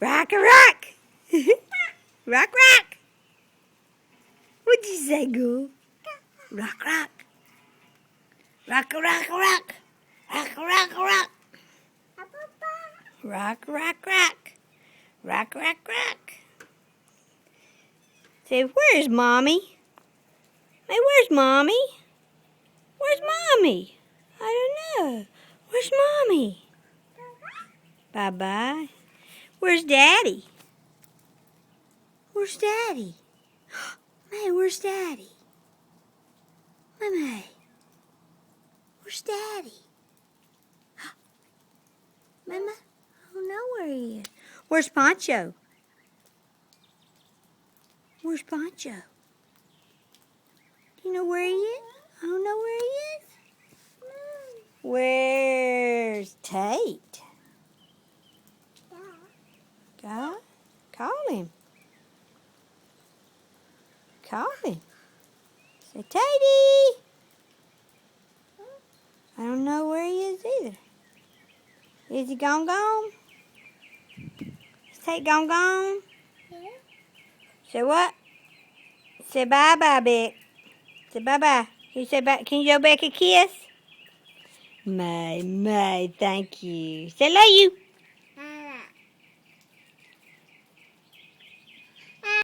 Rock a rock. Rock rock. What'd you say, Ghoul? Rock rock. Rock a rock a rock. Rock a rock a rock. Rock rock rock. Rock rock rock. Say, where's Mommy? Hey, where's Mommy? Where's Mommy? I don't know. Where's Mommy? Bye-bye. Where's Daddy? Where's Daddy? May, where's Daddy? May, where's Daddy? Mama, I don't know where he is. Where's Poncho? Where's Poncho? Do you know where he is? I don't know where he is. Where's Tate? God, call him. Call him. Say, Tatey! I don't know where he is either. Is he gone? Is Tate gone? Yeah. Say what? Say bye-bye, Beck. Say bye-bye. Can you say bye? Can you go back a kiss? May, thank you. Say love you.